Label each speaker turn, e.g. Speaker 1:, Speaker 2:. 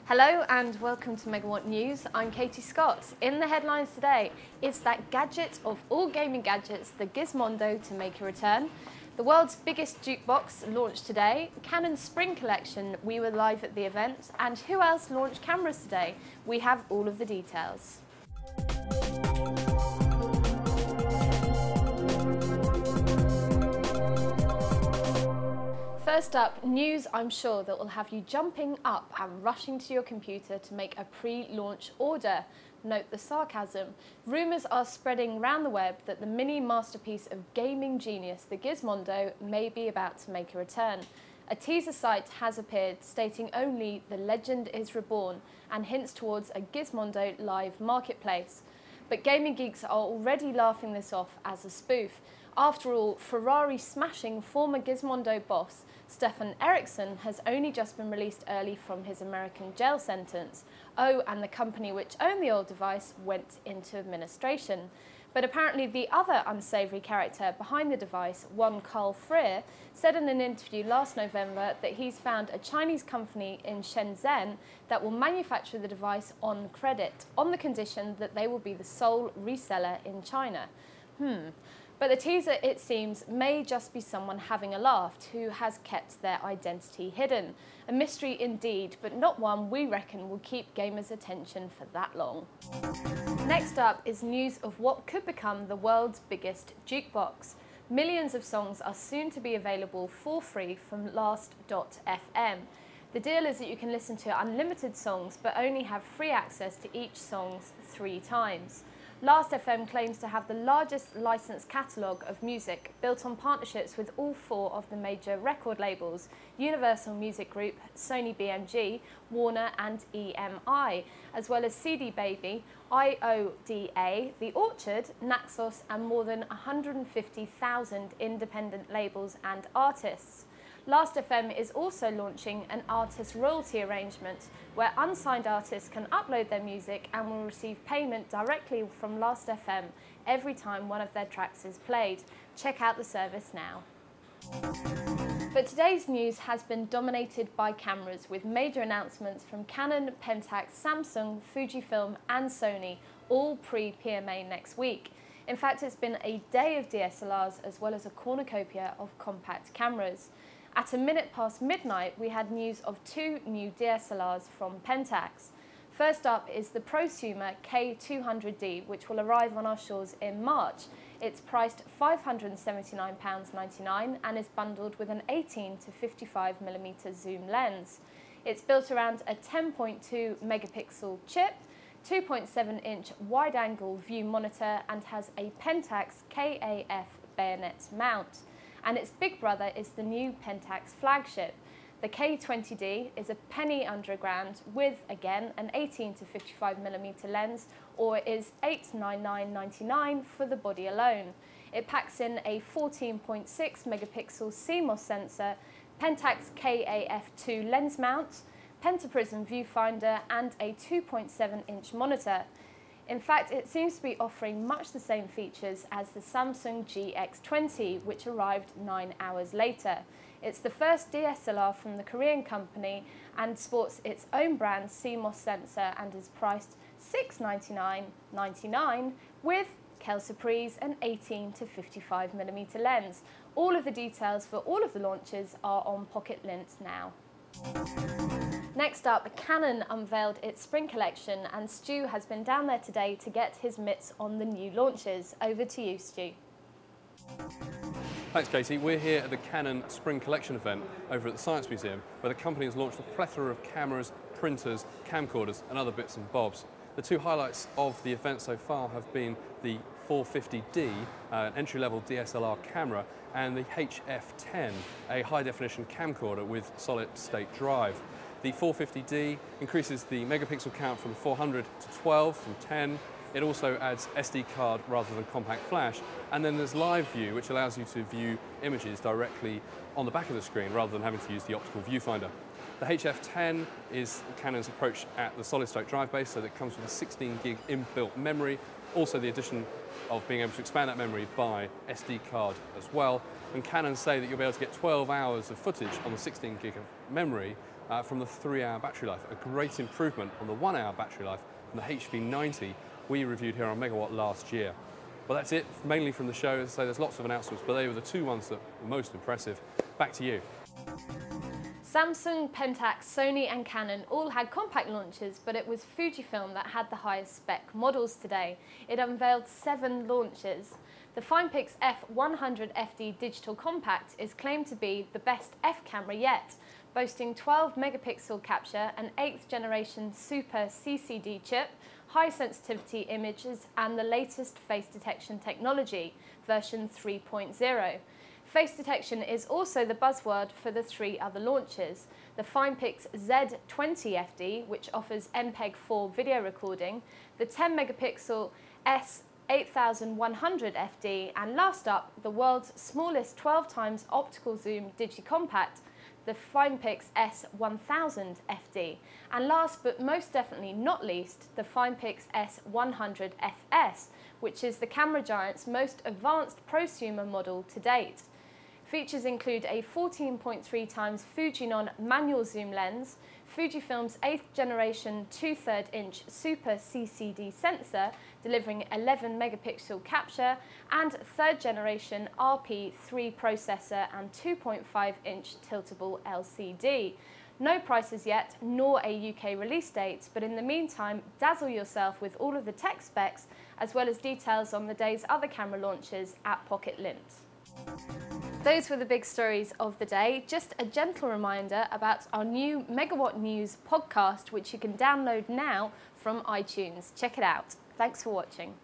Speaker 1: Hello and welcome to Megawhat News. I'm Katie Scott. In the headlines today, it's that gadget of all gaming gadgets, the Gizmondo, to make a return. The world's biggest jukebox launched today. Canon's spring collection, we were live at the event. And who else launched cameras today? We have all of the details. First up, news I'm sure that will have you jumping up and rushing to your computer to make a pre-launch order. Note the sarcasm. Rumours are spreading around the web that the mini masterpiece of gaming genius, the Gizmondo, may be about to make a return. A teaser site has appeared stating only "the legend is reborn" and hints towards a Gizmondo live marketplace. But gaming geeks are already laughing this off as a spoof. After all, Ferrari-smashing former Gizmondo boss Stefan Ericsson has only just been released early from his American jail sentence. Oh, and the company which owned the old device went into administration. But apparently the other unsavoury character behind the device, one Carl Freer, said in an interview last November that he's found a Chinese company in Shenzhen that will manufacture the device on credit, on the condition that they will be the sole reseller in China. But the teaser, it seems, may just be someone having a laugh who has kept their identity hidden. A mystery indeed, but not one we reckon will keep gamers' attention for that long. Next up is news of what could become the world's biggest jukebox. Millions of songs are soon to be available for free from Last.fm. The deal is that you can listen to unlimited songs but only have free access to each song 3 times. Last.fm claims to have the largest licensed catalogue of music, built on partnerships with all 4 of the major record labels: Universal Music Group, Sony BMG, Warner and EMI, as well as CD Baby, IODA, The Orchard, Naxos and more than 150,000 independent labels and artists. Last.fm is also launching an artist royalty arrangement where unsigned artists can upload their music and will receive payment directly from Last.fm every time one of their tracks is played. Check out the service now. But today's news has been dominated by cameras, with major announcements from Canon, Pentax, Samsung, Fujifilm and Sony, all pre-PMA next week. In fact, it's been a day of DSLRs as well as a cornucopia of compact cameras. At a minute past midnight, we had news of 2 new DSLRs from Pentax. First up is the prosumer K200D, which will arrive on our shores in March. It's priced £579.99 and is bundled with an 18 to 55mm zoom lens. It's built around a 10.2 megapixel chip, 2.7-inch wide-angle view monitor and has a Pentax KAF bayonet mount. And its big brother is the new Pentax flagship. The K20D is a penny under £1 with, again, an 18 to 55mm lens, or is $899.99 for the body alone. It packs in a 14.6 megapixel CMOS sensor, Pentax KAF2 lens mount, Pentaprism viewfinder and a 2.7-inch monitor. In fact, it seems to be offering much the same features as the Samsung GX20, which arrived 9 hours later. It's the first DSLR from the Korean company and sports its own brand CMOS sensor and is priced $699.99 with Quelle Surprise an 18 to 55mm lens. All of the details for all of the launches are on Pocket Lint now. Next up, Canon unveiled its spring collection and Stu has been down there today to get his mitts on the new launches. Over to you, Stu.
Speaker 2: Thanks, Katie. We're here at the Canon Spring Collection event over at the Science Museum, where the company has launched a plethora of cameras, printers, camcorders and other bits and bobs. The 2 highlights of the event so far have been the 450D, an entry-level DSLR camera, and the HF10, a high-definition camcorder with solid-state drive. The 450D increases the megapixel count from 400 to 12 from 10. It also adds SD card rather than compact flash. And then there's live view, which allows you to view images directly on the back of the screen rather than having to use the optical viewfinder. The HF10 is Canon's approach at the solid-state drive base, so that it comes with a 16 gig inbuilt memory, also the addition of being able to expand that memory by SD card as well. And Canon say that you'll be able to get 12 hours of footage on the 16 gig of memory from the 3-hour battery life, a great improvement on the 1-hour battery life from the HV90 we reviewed here on Megawhat last year. Well, that's it, mainly from the show. As I say, there's lots of announcements, but they were the two ones that were most impressive. Back to you.
Speaker 1: Samsung, Pentax, Sony and Canon all had compact launches, but it was Fujifilm that had the highest spec models today. It unveiled 7 launches. The Fujifilm F100 FD digital compact is claimed to be the best F camera yet, boasting 12 megapixel capture, an 8th generation Super CCD chip, high sensitivity images and the latest face detection technology, version 3.0. Face detection is also the buzzword for the 3 other launches. The Fujifilm Z20 FD, which offers MPEG-4 video recording, the 10 megapixel S8100 FD, and last up, the world's smallest 12 times optical zoom digicompact, the Fujifilm S1000 FD. And last but most definitely not least, the Fujifilm S100 FS, which is the camera giant's most advanced prosumer model to date. Features include a 14.3 times Fujinon manual zoom lens, Fujifilm's 8th generation 2/3 inch Super CCD sensor delivering 11 megapixel capture, and 3rd generation RP3 processor and 2.5 inch tiltable LCD. No prices yet, nor a UK release date, but in the meantime, dazzle yourself with all of the tech specs as well as details on the day's other camera launches at Pocket Lint. Those were the big stories of the day. Just a gentle reminder about our new Megawhat News podcast, which you can download now from iTunes. Check it out. Thanks for watching.